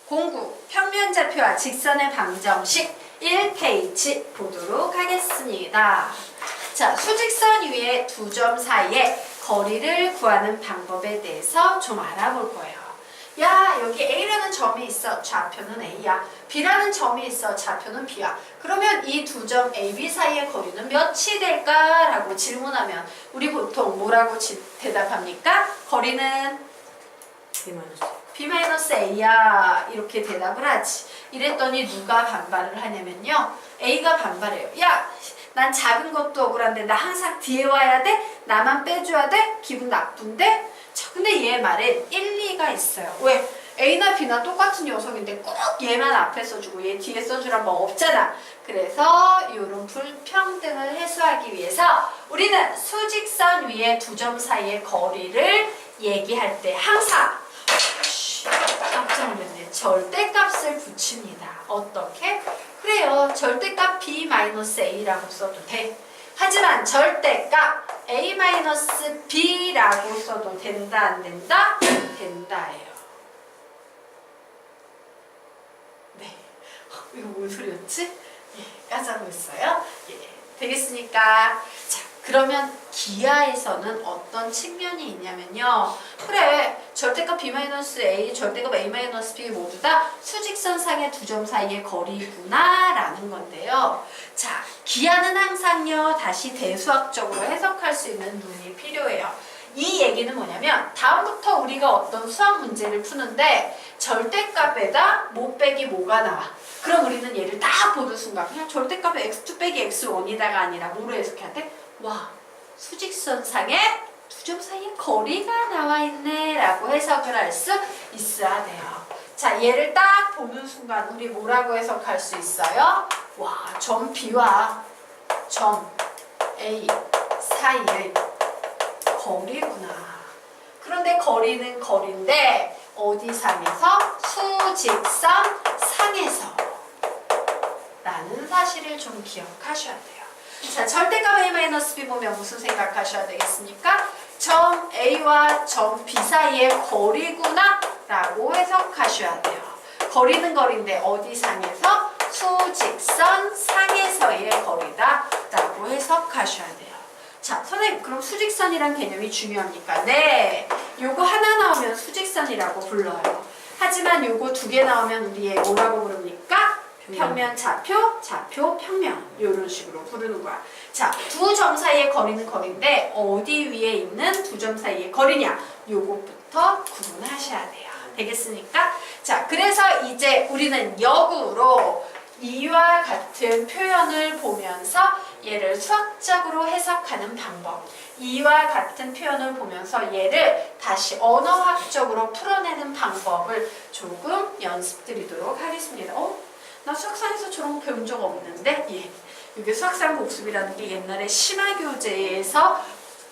공구 평면좌표와 직선의 방정식 1페이지 보도록 하겠습니다. 자, 수직선 위에 두 점 사이에 거리를 구하는 방법에 대해서 좀 알아볼 거예요. 야, 여기 A라는 점이 있어. 좌표는 A야. B라는 점이 있어. 좌표는 B야. 그러면 이 두 점 A, B 사이의 거리는 몇이 될까? 라고 질문하면 우리 보통 뭐라고 대답합니까? 거리는 B-A야. 이렇게 대답을 하지. 이랬더니 누가 반발을 하냐면요. A가 반발해요. 야, 난 작은 것도 억울한데 나 항상 뒤에 와야 돼? 나만 빼줘야 돼? 기분 나쁜데? 자, 근데 얘 말엔 일리가 있어요. 왜? A나 B나 똑같은 녀석인데 꼭 얘만 앞에 써주고 얘 뒤에 써주란 뭐 없잖아. 그래서 이런 불평등을 해소하기 위해서 우리는 수직선 위에 두 점 사이의 거리를 얘기할 때 항상 깜짝 놀랐네. 절대값을 붙입니다. 어떻게? 그래요. 절대값 B-A라고 써도 돼. 하지만 절대값 A-B라고 써도 된다, 안 된다? 된다예요. 네. 이거 뭔 소리였지? 예, 깜짝 놀랐어요. 예, 되겠습니까? 자, 그러면 기하에서는 어떤 측면이 있냐면요. 그래, 절대값 B-A, 절대값 A-B 모두 다 수직선 상의 두 점 사이의 거리구나 라는 건데요. 자, 기하는 항상요, 다시 대수학적으로 해석할 수 있는 눈이 필요해요. 이 얘기는 뭐냐면 다음부터 우리가 어떤 수학 문제를 푸는데 절대값에다 뭐 빼기 뭐가 나와. 그럼 우리는 얘를 딱 보는 순간 그냥 절대값에 x2 빼기 x1이다가 아니라 뭐로 해석해야 돼? 와, 수직선상에 두 점 사이에 거리가 나와 있네 라고 해석을 할 수 있어야 돼요. 자, 얘를 딱 보는 순간 우리 뭐라고 해석할 수 있어요? 와, 점 B와 점 A 사이의 거리구나. 그런데 거리는 거리인데 어디 상에서? 수직선 상에서 라는 사실을 좀 기억하셔야 돼요. 자, 절대값 A-B 보면 무슨 생각하셔야 되겠습니까? 점 A와 점 B 사이의 거리구나 라고 해석하셔야 돼요. 거리는 거리인데 어디 상에서? 수직선 상에서의 거리다 라고 해석하셔야 돼요. 자, 선생님 그럼 수직선이란 개념이 중요합니까? 네, 요거 하나 나오면 수직선이라고 불러요. 하지만 요거 두 개 나오면 우리 얘 뭐라고 부릅니까? 평면, 좌표, 좌표, 평면 이런 식으로 부르는 거야. 자, 두 점 사이의 거리는 거리인데 어디 위에 있는 두 점 사이의 거리냐? 요것부터 구분하셔야 돼요. 되겠습니까? 자, 그래서 이제 우리는 역으로 이와 같은 표현을 보면서 얘를 수학적으로 해석하는 방법, 이와 같은 표현을 보면서 얘를 다시 언어학적으로 풀어내는 방법을 조금 연습드리도록 하겠습니다. 나 수학상에서 저런 거 배운 적 없는데? 예. 이게 수학상 복습이라는 게 옛날에 심화교재에서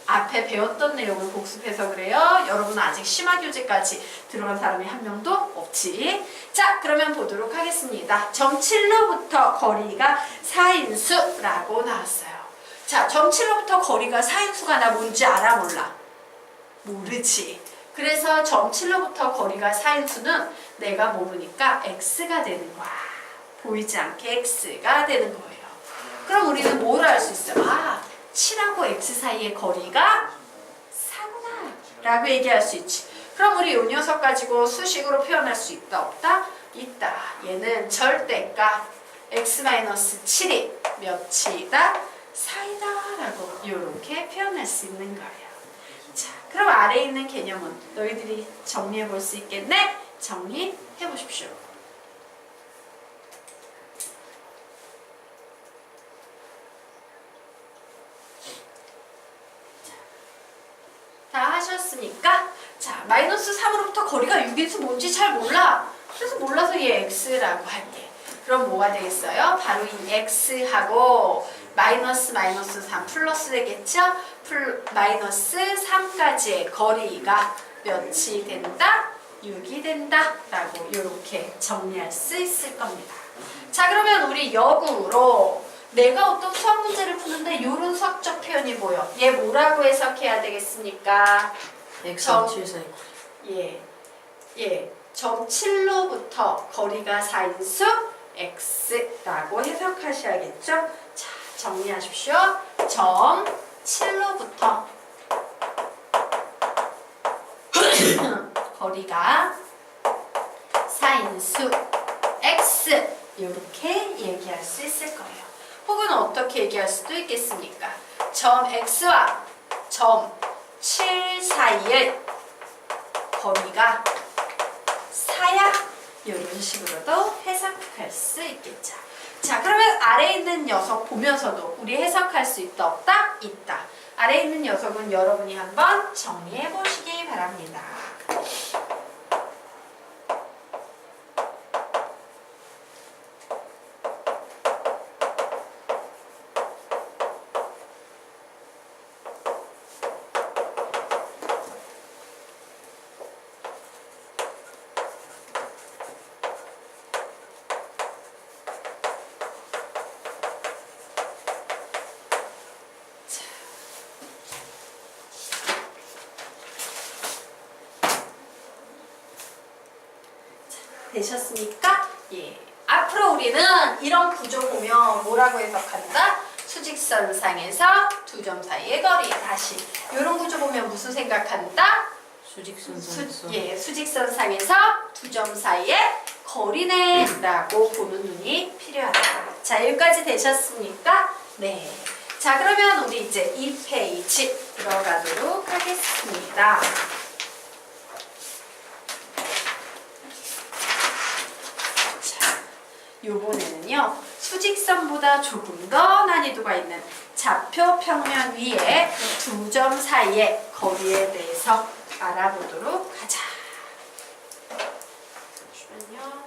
앞에 배웠던 내용을 복습해서 그래요. 여러분은 아직 심화교재까지 들어간 사람이 한 명도 없지. 자, 그러면 보도록 하겠습니다. 점 7로부터 거리가 4인수라고 나왔어요. 자, 점 7로부터 거리가 4인수가 나 뭔지 알아, 몰라? 모르지. 그래서 점 7로부터 거리가 4인수는 내가 모르니까 x가 되는 거야. 보이지 않게 x가 되는 거예요. 그럼 우리는 뭘 알 수 있어요? 아, 7하고 x 사이의 거리가 4구나 라고 얘기할 수 있지. 그럼 우리 이 녀석 가지고 수식으로 표현할 수 있다 없다? 있다. 얘는 절대값 x-7이 몇이다? 4이다 라고 이렇게 표현할 수 있는 거예요. 자, 그럼 아래에 있는 개념은 너희들이 정리해 볼 수 있겠네? 정리해 보십시오. 다 하셨습니까? 자, 마이너스 3으로부터 거리가 6인수 뭔지 잘 몰라. 그래서 몰라서 얘 x라고 할게. 그럼 뭐가 되겠어요? 바로 이 x하고 마이너스 3 플러스 되겠죠? 마이너스 3까지의 거리가 몇이 된다? 6이 된다 라고 이렇게 정리할 수 있을 겁니다. 자, 그러면 우리 역으로 내가 어떤 수학 문제를 푸는데 이런 수학적 표현이 보여. 얘 뭐라고 해석해야 되겠습니까? x7 사이 예. 점 7로부터 거리가 4인수 x라고 해석하셔야겠죠? 자, 정리하십시오. 점 7로부터 거리가 4인수 x 이렇게 얘기할 수 있을 거예요. 혹은 어떻게 얘기할 수도 있겠습니까? 점 x와 점 7 사이의 거리가 4야 이런 식으로도 해석할 수 있겠죠. 자, 그러면 아래에 있는 녀석 보면서도 우리 해석할 수 있다 없다? 있다. 아래에 있는 녀석은 여러분이 한번 정리해 보시기 바랍니다. 되셨습니까? 예. 앞으로 우리는 이런 구조 보면 뭐라고 해석한다? 수직선상에서 두 점 사이의 거리. 다시 이런 구조 보면 무슨 생각한다? 수직선상에서 수직선상에서 두 점 사이의 거리네 라고 보는 눈이 필요하다. 자, 여기까지 되셨습니까? 네. 자, 그러면 우리 이제 2페이지 들어가도록 하겠습니다. 요번에는요, 수직선보다 조금 더 난이도가 있는 좌표 평면 위에 두 점 사이의 거리에 대해서 알아보도록 하자. 잠시만요.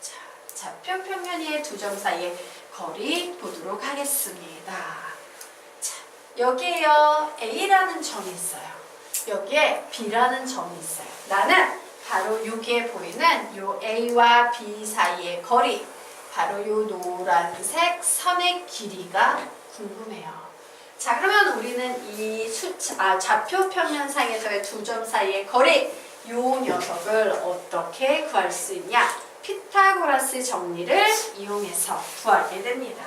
자, 좌표 평면 위에 두 점 사이의 거리 보도록 하겠습니다. 자, 여기에요, A라는 점이 있어요. 여기에 B라는 점이 있어요. 나는 바로 여기에 보이는 요 A와 B 사이의 거리, 바로 요 노란색 선의 길이가 궁금해요. 자, 그러면 우리는 이 좌표 평면상에서의 두 점 사이의 거리, 요 녀석을 어떻게 구할 수 있냐? 피타고라스 정리를 이용해서 구하게 됩니다.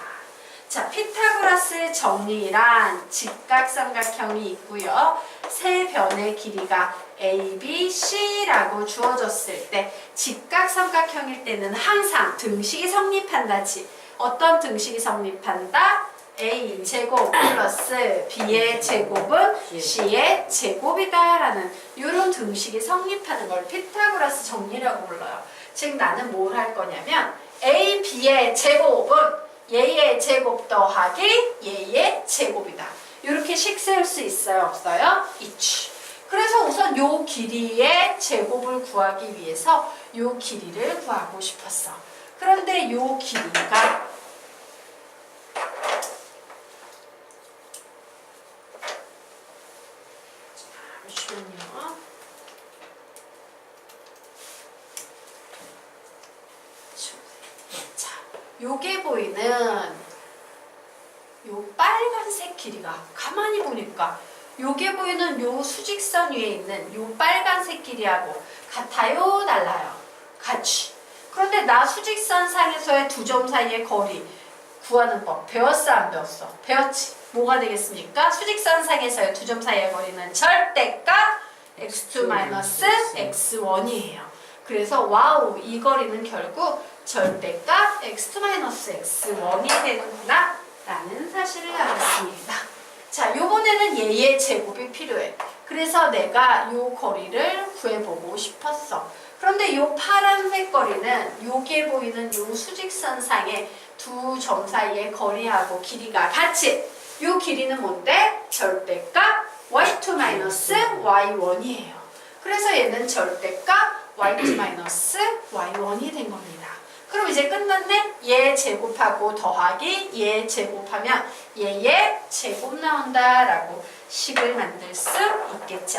자, 피타고라스 정리란 직각삼각형이 있고요. 세 변의 길이가 A, B, C라고 주어졌을 때 직각삼각형일 때는 항상 등식이 성립한다지. 어떤 등식이 성립한다? A 제곱 플러스 B의 제곱은 C의 제곱이다 라는 이런 등식이 성립하는 걸 피타고라스 정리라고 불러요. 즉 나는 뭘 할 거냐면 A, B의 제곱은 얘의 제곱 더하기 얘의 제곱이다. 이렇게 식 세울 수 있어요? 없어요? 있지. 그래서 우선 요 길이의 제곱을 구하기 위해서 요 길이를 구하고 싶었어. 그런데 요 길이가 잠시만요. 자, 요게 보이는 요 빨간색 길이가 가만히 보니까 요게 보이는 요 수직선 위에 있는 요 빨간색 길이하고 같아요? 달라요? 같이. 그런데 나 수직선 상에서의 두 점 사이의 거리 구하는 법 배웠어? 안 배웠어? 배웠지? 뭐가 되겠습니까? 수직선 상에서의 두 점 사이의 거리는 절대값 x2-x1이에요. 그래서 와우, 이 거리는 결국 절대값 x2-x1이 되는구나 라는 사실을 알았습니다. 자, 요번에는 얘의 제곱이 필요해. 그래서 내가 요 거리를 구해보고 싶었어. 그런데 요 파란색 거리는 여기에 보이는 요 수직선 상의 두 점 사이의 거리하고 길이가 같이. 요 길이는 뭔데? 절대값 y2-y1이에요. 그래서 얘는 절대값 y2-y1이 된 겁니다. 그럼 이제 끝났네? 얘 제곱하고 더하기 얘 제곱하면 얘의 제곱 나온다 라고 식을 만들 수 있겠죠.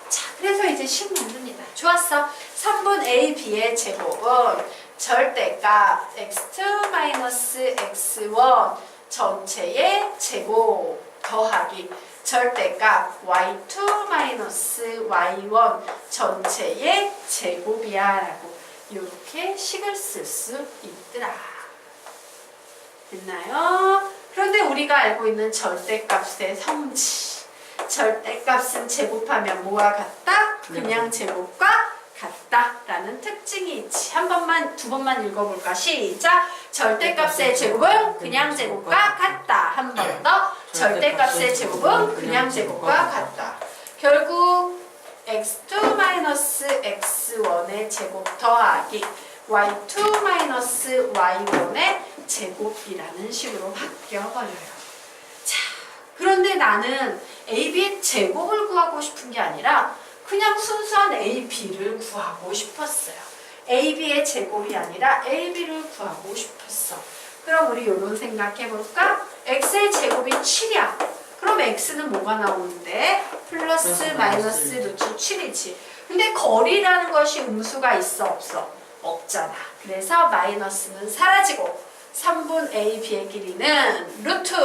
자, 그래서 이제 식 만듭니다. 좋았어. 3분 a, b의 제곱은 절대값 x2-x1 전체의 제곱 더하기 절대값 y2 마이너스 y1 전체의 제곱이야 라고 이렇게 식을 쓸 수 있더라. 됐나요? 그런데 우리가 알고 있는 절대값의 성질, 절대값은 제곱하면 뭐와 같다? 그냥 제곱과 같다라는 특징이 있지. 두 번만 읽어볼까? 시작! 절대값의 제곱은 그냥 제곱과 같다. 한 번 더. 절대값의 제곱은 그냥 제곱과 같다. 결국 x2-x1의 제곱 더하기 y2-y1의 제곱이라는 식으로 바뀌어버려요. 자, 그런데 나는 a, b의 제곱을 구하고 싶은 게 아니라 그냥 순수한 a, b를 구하고 싶었어요. a, b의 제곱이 아니라 a, b를 구하고 싶었어. 그럼 우리 요런 생각해볼까? x의 제곱이 7이야. 그럼 x는 뭐가 나오는데? 플러스 마이너스 루트 7이지. 근데 거리라는 것이 음수가 있어 없어? 없잖아. 그래서 마이너스는 사라지고 3분 a, b의 길이는 루트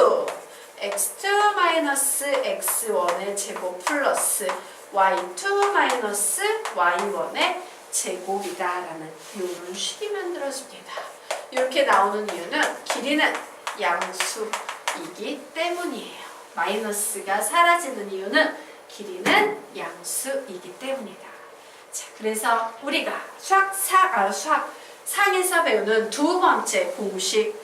x2 마이너스 x1의 제곱 플러스 y2 마이너스 y1의 제곱이다라는 이런 식이 만들어집니다. 이렇게 나오는 이유는 길이는 양수이기 때문이에요. 마이너스가 사라지는 이유는 길이는 양수이기 때문이다. 자, 그래서 우리가 수학 상에서 배우는 두 번째 공식,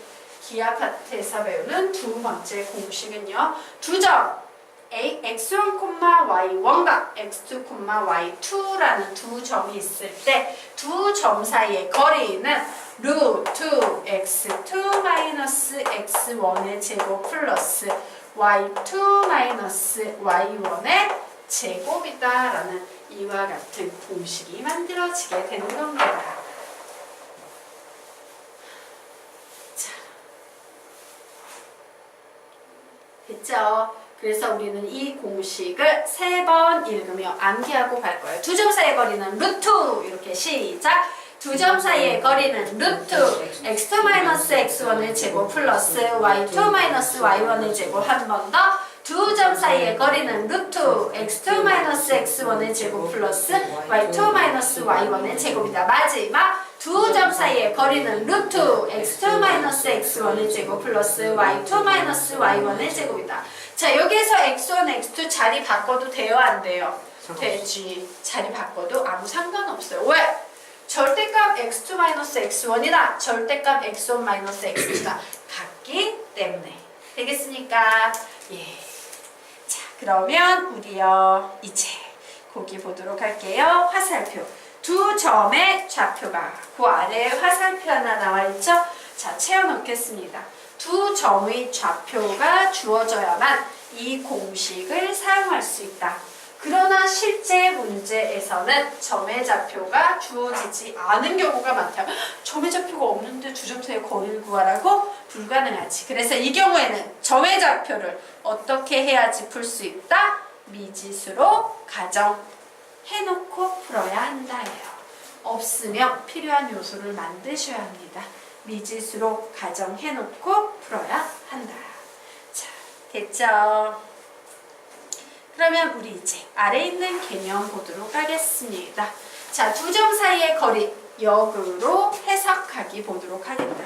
기하 파트에서 배우는 두 번째 공식은요. 두 점 x1, y1과 x2, y2라는 두 점이 있을 때 두 점 사이의 거리는 루트 x2 마이너스 x1의 제곱 플러스 y2 마이너스 y1의 제곱이다라는 이와 같은 공식이 만들어지게 되는 겁니다. 자, 됐죠? 그래서 우리는 이 공식을 3번 읽으며 암기하고 갈 거예요. 두 점 사이의 거리는 루트 이렇게 시작! 두 점 사이의 거리는 루트 x2-x1의 제곱 플러스 y2-y1의 제곱 한 번 더. 두 점 사이의 거리는 루트 x2-x1의 제곱 플러스 y2-y1의 제곱이다. 마지막 두 점 사이의 거리는 루트 x2-x1의 제곱 플러스 y2-y1의 제곱이다. 자, 여기에서 x1, x2 자리 바꿔도 돼요? 안 돼요? 되지. 자리 바꿔도 아무 상관없어요. 왜? 절대값 x2-x1이나 절대값 x1-x2가 같기 때문에. 되겠습니까? 예. 자, 그러면 우리요 이제 거기 보도록 할게요. 화살표. 두 점의 좌표가 그 아래에 화살표 하나 나와 있죠? 자, 채워놓겠습니다. 두 점의 좌표가 주어져야만 이 공식을 사용할 수 있다. 그러나 실제 문제에서는 점의 좌표가 주어지지 않은 경우가 많다. 점의 좌표가 없는데 두 점 사이의 거리를 구하라고? 불가능하지. 그래서 이 경우에는 점의 좌표를 어떻게 해야지 풀 수 있다? 미지수로 가정해놓고 풀어야 한다예요. 없으면 필요한 요소를 만드셔야 합니다. 미지수로 가정해놓고 풀어야 한다. 자, 됐죠? 그러면 우리 이제 아래 있는 개념 보도록 하겠습니다. 자, 두 점 사이의 거리 역으로 해석하기 보도록 하겠다.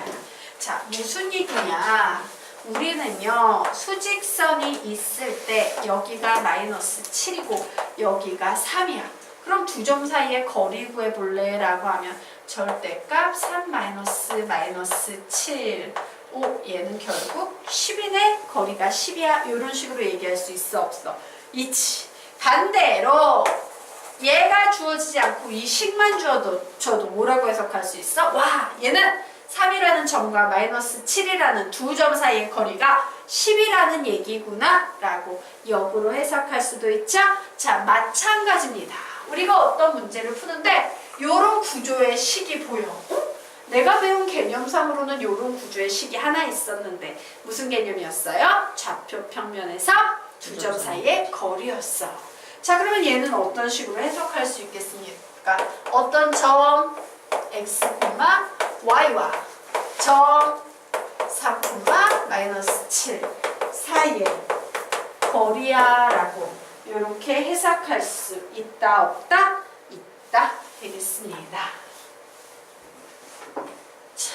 자, 무슨 얘기냐? 우리는요, 수직선이 있을 때 여기가 마이너스 7이고 여기가 3이야. 그럼 두 점 사이의 거리 구해볼래? 라고 하면 절대값 3 마이너스 7. 오, 얘는 결국 10이네? 거리가 10이야? 이런 식으로 얘기할 수 있어? 없어? 있지. 반대로 얘가 주어지지 않고 이 식만 줘도 뭐라고 해석할 수 있어? 와, 얘는 3이라는 점과 마이너스 7이라는 두 점 사이의 거리가 10이라는 얘기구나 라고 역으로 해석할 수도 있죠? 자, 마찬가지입니다. 우리가 어떤 문제를 푸는데 요런 구조의 식이 보여. 내가 배운 개념상으로는 요런 구조의 식이 하나 있었는데 무슨 개념이었어요? 좌표 평면에서 두 점 사이의 거리였어. 자, 그러면 얘는 어떤 식으로 해석할 수 있겠습니까? 어떤 점 x, y와 점 4, 마이너스 7 사이에 거리야 라고 이렇게 해석할 수 있다 없다? 있다 되겠습니다. 자,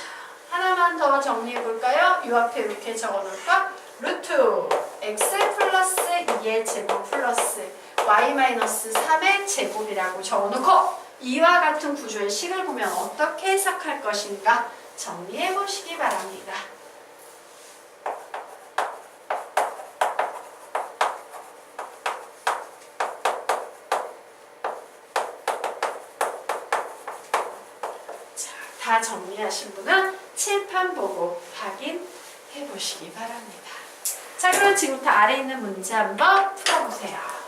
하나만 더 정리해 볼까요? 이 앞에 이렇게 적어 놓을까? 루트 x 플러스 2의 제곱 플러스 y 마이너스 3의 제곱이라고 적어 놓고 이와 같은 구조의 식을 보면 어떻게 해석할 것인가 정리해 보시기 바랍니다. 자, 다 정리하신 분은 칠판 보고 확인해 보시기 바랍니다. 자, 그럼 지금부터 아래 있는 문제 한번 풀어보세요.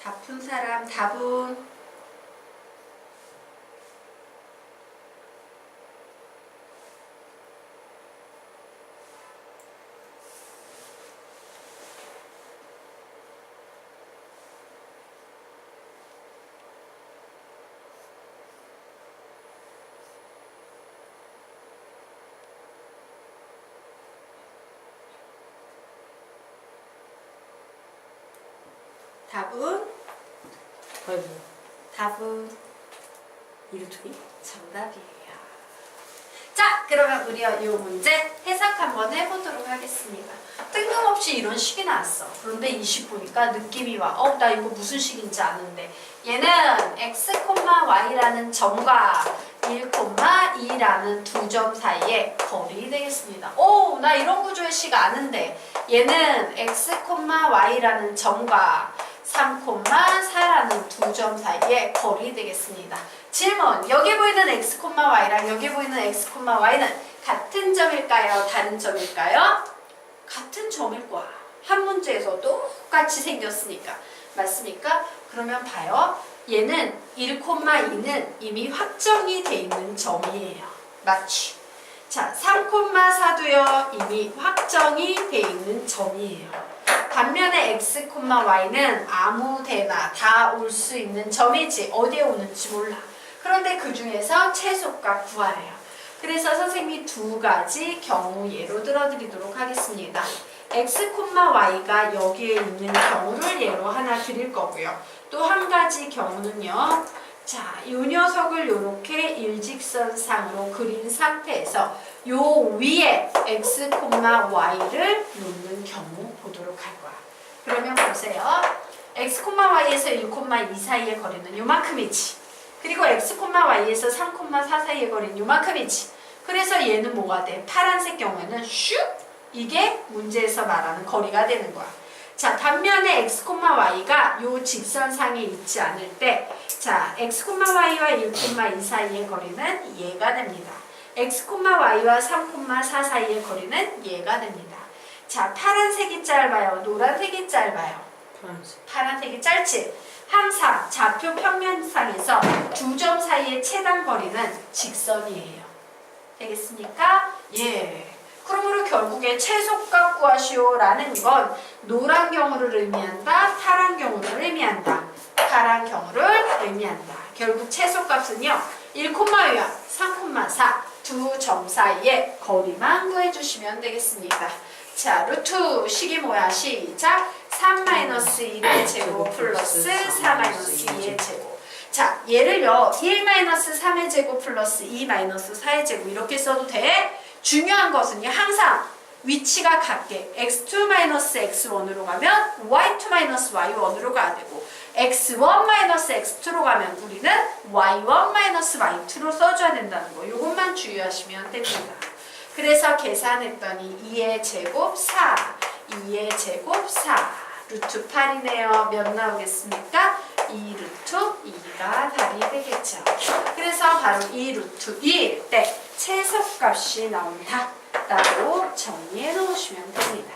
답 푼 사람 답은 아이고. 답은 이루트기? 정답이에요. 자, 그러면 우리 이 문제 해석 한번 해보도록 하겠습니다. 뜬금없이 이런 식이 나왔어. 그런데 이 식 보니까 느낌이 와. 나 이거 무슨 식인지 아는데. 얘는 x, y라는 점과 1, 2라는 두 점 사이의 거리 되겠습니다. 나 이런 구조의 식 아는데. 얘는 x, y라는 점과 3, 4라는 두 점 사이의 거리 되겠습니다. 질문, 여기 보이는 x, y랑 여기 보이는 x, y는 같은 점일까요? 다른 점일까요? 같은 점일 거야. 한 문제에서 똑같이 생겼으니까. 맞습니까? 그러면 봐요. 얘는 1, 2는 이미 확정이 돼 있는 점이에요. 맞지? 자, 3, 4도요. 이미 확정이 돼 있는 점이에요. 반면에 x, y는 아무 데나 다 올 수 있는 점이지 어디에 오는지 몰라. 그런데 그 중에서 최소값 구하래요. 그래서 선생님이 두 가지 경우 예로 들어드리도록 하겠습니다. x, y가 여기에 있는 경우를 예로 하나 드릴 거고요. 또 한 가지 경우는요. 자, 이 녀석을 이렇게 일직선상으로 그린 상태에서 요 위에 x, y를 놓는 경우 보도록 할 거야. 그러면 보세요. x, y에서 1, 2 사이의 거리는 요만큼이지. 그리고 x, y에서 3, 4 사이의 거리는 요만큼이지. 그래서 얘는 뭐가 돼? 파란색 경우에는 슉! 이게 문제에서 말하는 거리가 되는 거야. 자, 반면에 x, y가 요 직선상에 있지 않을 때 자, x, y와 1, 2 사이의 거리는 얘가 됩니다. x, y와 3, 4 사이의 거리는 얘가 됩니다. 자, 파란색이 짧아요? 노란색이 짧아요? 파란색. 파란색이 짧지? 항상 좌표 평면상에서 두 점 사이의 최단 거리는 직선이에요. 되겠습니까? 예. 그러므로 결국에 최소값 구하시오라는 건 노란 경우를 의미한다, 파란 경우를 의미한다. 파란 경우를 의미한다. 결국 최소값은요. 1, 2와 3, 4 두 점 사이의 거리만 구해주시면 되겠습니다. 자, 루트 식이 뭐야? 시작! 3-1의 제곱 플러스 4-2의 제곱. 자, 얘를요 1-3의 제곱 플러스 2-4의 제곱 이렇게 써도 돼. 중요한 것은요 항상 위치가 같게 x2-x1으로 가면 y2-y1으로 가야 되고 x1-x2로 가면 우리는 y1-y2로 써줘야 된다는 거. 이것만 주의하시면 됩니다. 그래서 계산했더니 2의 제곱 4, 2의 제곱 4, 루트 8이네요. 몇 나오겠습니까? 2 루트 2가 답이 되겠죠. 그래서 바로 2 루트 2일 때 최소값이 나온다 라고 정리해 놓으시면 됩니다.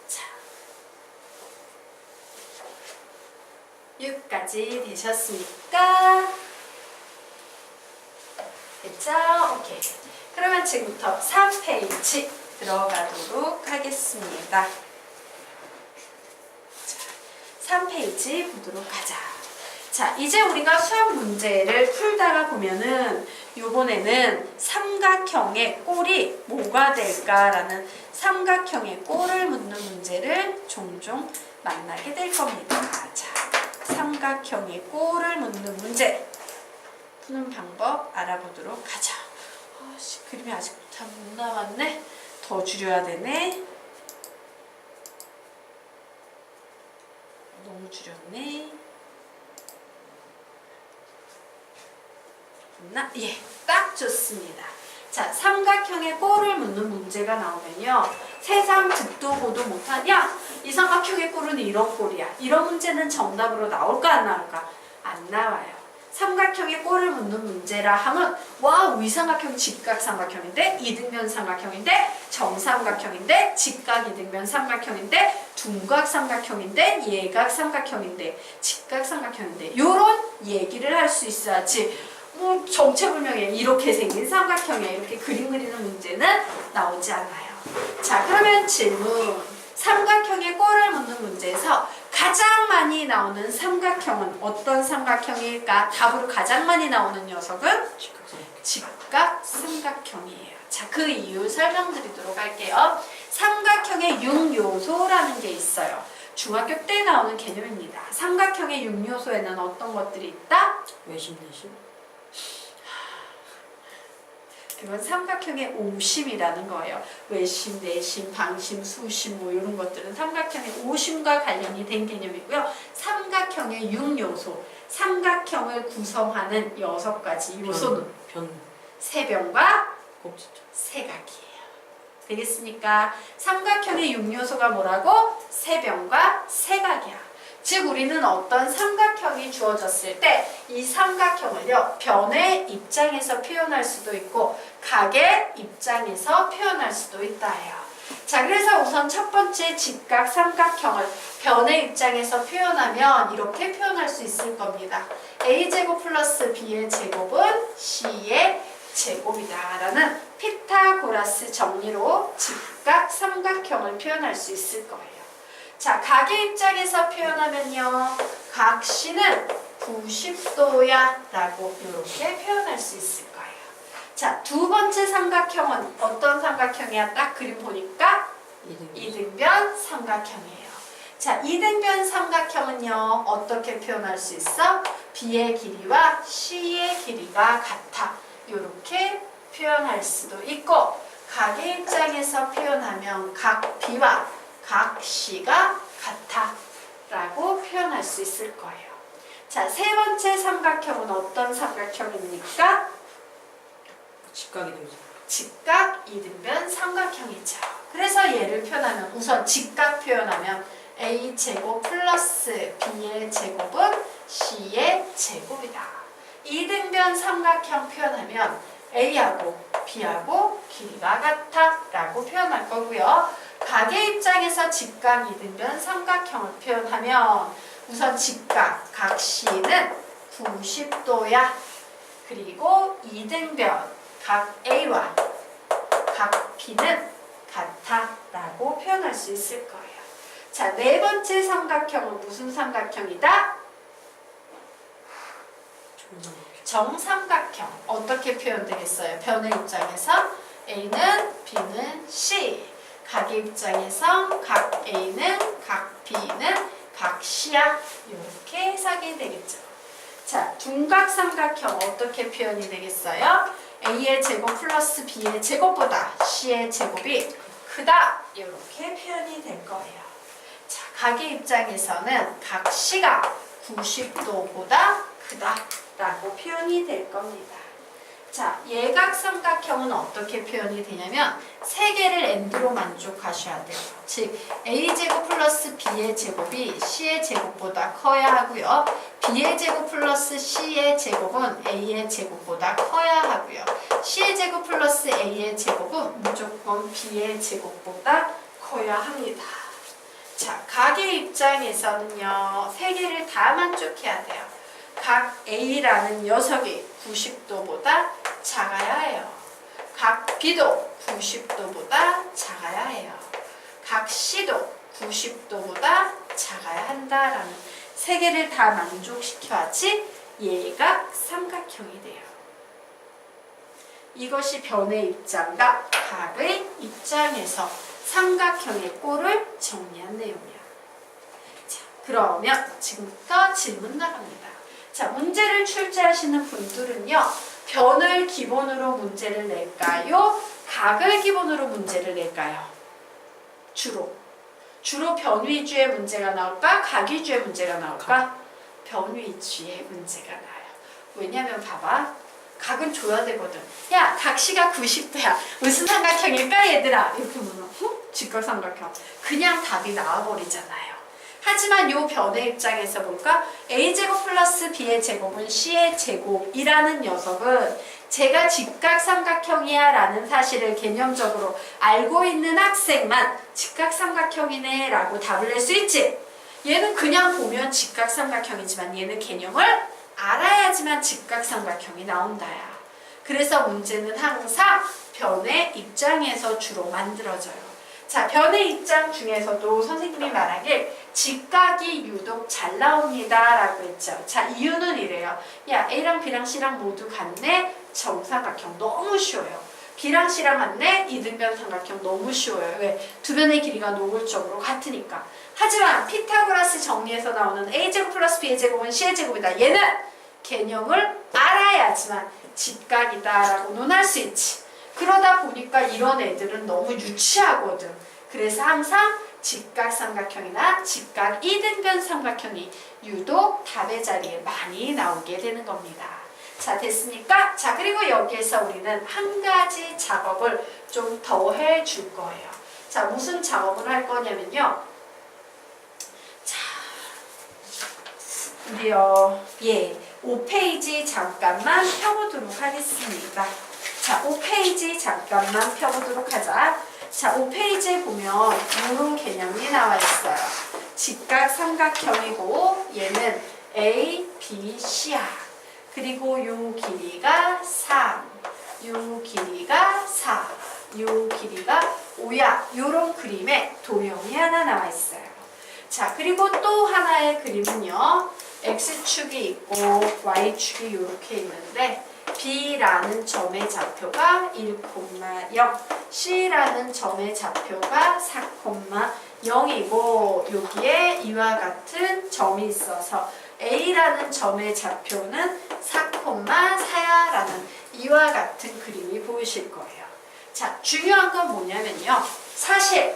자, 6까지 되셨습니까? 됐죠? 오케이. 그러면 지금부터 3페이지 들어가도록 하겠습니다. 자, 3페이지 보도록 하자. 자, 이제 우리가 수학 문제를 풀다가 보면은 요번에는 삼각형의 꼴이 뭐가 될까라는 삼각형의 꼴을 묻는 문제를 종종 만나게 될 겁니다. 자, 삼각형의 꼴을 묻는 문제 푸는 방법 알아보도록 하자. 그림이 아직 다 못 나왔네. 더 줄여야 되네. 너무 줄였네. 예, 딱 좋습니다. 자, 삼각형의 꼴을 묻는 문제가 나오면요. 세상 듣도 보도 못하냐? 이 삼각형의 꼴은 이런 꼴이야. 이런 문제는 정답으로 나올까 안 나올까? 안 나와요. 삼각형의 꼴을 묻는 문제라 하면 와우, 이 삼각형 직각삼각형인데 이등변 삼각형인데 정삼각형인데 직각이등변 삼각형인데 둔각삼각형인데 예각삼각형인데 직각삼각형인데 요런 얘기를 할 수 있어야지 뭐 정체불명의 이렇게 생긴 삼각형에 이렇게 그림 그리는 문제는 나오지 않아요. 자, 그러면 질문. 삼각형의 꼴을 묻는 문제에서 가장 많이 나오는 삼각형은 어떤 삼각형일까? 답으로 가장 많이 나오는 녀석은 직각삼각형이에요. 자, 그 이유 설명드리도록 할게요. 삼각형의 6요소라는 게 있어요. 중학교 때 나오는 개념입니다. 삼각형의 6요소에는 어떤 것들이 있다? 외심, 내심. 그건 삼각형의 오심이라는 거예요. 외심, 내심, 방심, 수심 뭐 이런 것들은 삼각형의 오심과 관련이 된 개념이고요. 삼각형의 6요소, 삼각형을 구성하는 6가지 요소는 세변과 꼭지점, 세각이에요. 되겠습니까? 삼각형의 6요소가 뭐라고? 세변과 세각이야. 즉 우리는 어떤 삼각형이 주어졌을 때 이 삼각형을요 변의 입장에서 표현할 수도 있고 각의 입장에서 표현할 수도 있다 해요. 자, 그래서 우선 첫 번째 직각 삼각형을 변의 입장에서 표현하면 이렇게 표현할 수 있을 겁니다. a제곱 플러스 b의 제곱은 c의 제곱이다 라는 피타고라스 정리로 직각 삼각형을 표현할 수 있을 거예요. 자, 각의 입장에서 표현하면요. 각 C는 90도야 라고 이렇게 표현할 수 있을 거예요. 자, 두 번째 삼각형은 어떤 삼각형이야? 딱 그림 보니까 이등변 삼각형이에요. 자, 이등변 삼각형은요. 어떻게 표현할 수 있어? B의 길이와 C의 길이가 같아. 이렇게 표현할 수도 있고 각의 입장에서 표현하면 각 B와 각 C가 같아 라고 표현할 수 있을 거예요. 자, 세 번째 삼각형은 어떤 삼각형입니까? 직각이등변. 직각 이등변 삼각형이죠. 그래서 얘를 표현하면 우선 직각 표현하면 a제곱 플러스 b의 제곱은 c의 제곱이다. 이등변 삼각형 표현하면 a하고 b하고 길이가 같아 라고 표현할 거고요. 각의 입장에서 직각 이등변 삼각형을 표현하면 우선 직각 각 C는 90도야. 그리고 이등변 각 A와 각 B는 같아 라고 표현할 수 있을 거예요. 자, 네 번째 삼각형은 무슨 삼각형이다? 정삼각형. 어떻게 표현되겠어요? 변의 입장에서 A는 B는 C. 각의 입장에서 각 A는 각 B는 각 C야. 이렇게 해석이 되겠죠. 자, 둔각삼각형 어떻게 표현이 되겠어요? a의 제곱 플러스 b의 제곱보다 c의 제곱이 크다. 이렇게 표현이 될 거예요. 자, 각의 입장에서는 각 c가 90도보다 크다라고 표현이 될 겁니다. 자, 예각삼각형은 어떻게 표현이 되냐면 세 개를 n드로 만족하셔야 돼요. 즉 a제곱 플러스 b의 제곱이 c의 제곱보다 커야 하고요. b의 제곱 플러스 c의 제곱은 a의 제곱보다 커야 하고요. c의 제곱 플러스 a의 제곱은 무조건 b의 제곱보다 커야 합니다. 자, 각의 입장에서는요. 세 개를 다 만족해야 돼요. 각 A라는 녀석이 90도보다 작아야 해요. 각 B도 90도보다 작아야 해요. 각 C도 90도보다 작아야 한다라는 세 개를 다 만족시켜야지 얘가 삼각형이 돼요. 이것이 변의 입장과 각의 입장에서 삼각형의 꼴을 정리한 내용이야. 자, 그러면 지금부터 질문 나갑니다. 자, 문제를 출제하시는 분들은요. 변을 기본으로 문제를 낼까요? 각을 기본으로 문제를 낼까요? 주로 변 위주의 문제가 나올까? 각 위주의 문제가 나올까? 변 위주의 문제가 나와요. 왜냐면 봐봐. 각은 줘야 되거든. 야, 각 C가 90도야. 무슨 삼각형일까 얘들아? 이렇게 물으면 직각삼각형. 그냥 답이 나와버리잖아요. 하지만 요 변의 입장에서 볼까? a제곱 플러스 b의 제곱은 c의 제곱이라는 녀석은 제가 직각삼각형이야 라는 사실을 개념적으로 알고 있는 학생만 직각삼각형이네 라고 답을 낼 수 있지. 얘는 그냥 보면 직각삼각형이지만 얘는 개념을 알아야지만 직각삼각형이 나온다야. 그래서 문제는 항상 변의 입장에서 주로 만들어져요. 자, 변의 입장 중에서도 선생님이 말하길 직각이 유독 잘 나옵니다 라고 했죠. 자, 이유는 이래요. 야, A랑 B랑 C랑 모두 같네? 정삼각형 너무 쉬워요. B랑 C랑 같네? 이등변 삼각형 너무 쉬워요. 왜? 두 변의 길이가 노골적으로 같으니까. 하지만 피타고라스 정리에서 나오는 A제곱 플러스 B의 제곱은 C의 제곱이다. 얘는 개념을 알아야지만 직각이다 라고 논할 수 있지. 그러다 보니까 이런 애들은 너무 유치하거든. 그래서 항상 직각삼각형이나 직각 이등변 삼각형이 유독 답의 자리에 많이 나오게 되는 겁니다. 자, 됐습니까? 자, 그리고 여기에서 우리는 한 가지 작업을 좀 더 해줄 거예요. 자, 무슨 작업을 할 거냐면요. 자, 우리요. 5페이지 잠깐만 펴보도록 하겠습니다. 자, 5페이지 잠깐만 펴보도록 하자. 자, 5페이지에 보면 이런 개념이 나와 있어요. 직각 삼각형이고 얘는 A, B, C야. 그리고 요 길이가 3, 요 길이가 4, 요 길이가 5야. 요런 그림에 도형이 하나 나와 있어요. 자, 그리고 또 하나의 그림은요. X축이 있고 Y축이 이렇게 있는데 B라는 점의 좌표가 1,0, C라는 점의 좌표가 4,0이고 여기에 이와 같은 점이 있어서 A라는 점의 좌표는 4,4야라는 이와 같은 그림이 보이실 거예요. 자, 중요한 건 뭐냐면요. 사실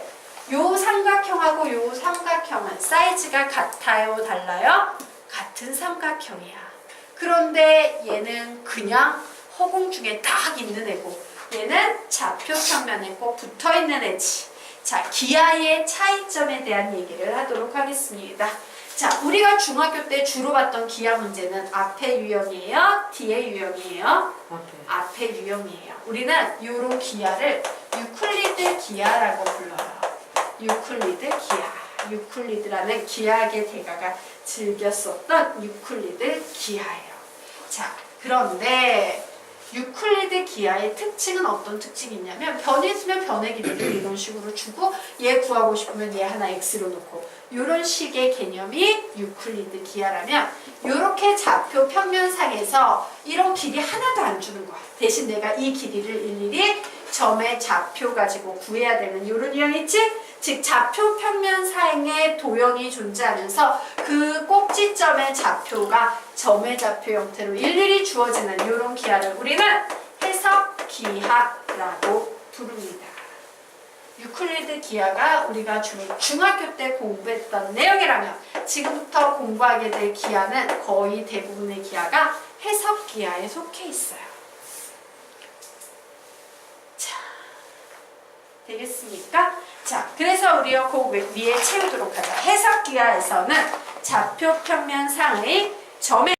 요 삼각형하고 요 삼각형은 사이즈가 같아요? 달라요? 같은 삼각형이야. 그런데 얘는 그냥 허공 중에 딱 있는 애고 얘는 좌표 평면에 꼭 붙어있는 애지. 자, 기하의 차이점에 대한 얘기를 하도록 하겠습니다. 자, 우리가 중학교 때 주로 봤던 기하 문제는 앞에 유형이에요? 뒤에 유형이에요? 앞에 유형이에요. 우리는 요런 기하를 유클리드 기하라고 불러요. 유클리드 기하. 유클리드라는 기하학의 대가가 즐겼었던 유클리드 기하예요. 자, 그런데 유클리드 기하의 특징은 어떤 특징이 있냐면 변이 있으면 변의 길이를 이런 식으로 주고 얘 구하고 싶으면 얘 하나 x로 놓고 이런 식의 개념이 유클리드 기하라면 이렇게 좌표 평면상에서 이런 길이 하나도 안 주는 거야. 대신 내가 이 길이를 일일이 점의 좌표 가지고 구해야 되는 이런 유형 있지? 즉 좌표 평면상에 도형이 존재하면서 그 꼭지점의 좌표가 점의 좌표 형태로 일일이 주어지는 이런 기하를 우리는 해석 기하라고 부릅니다. 유클리드 기하가 우리가 주로 중학교 때 공부했던 내용이라면 지금부터 공부하게 될 기하는 거의 대부분의 기하가 해석 기하에 속해 있어요. 자, 되겠습니까? 자, 그래서 우리가 그 위에 채우도록 하자. 해석 기하에서는 좌표 평면상의 점의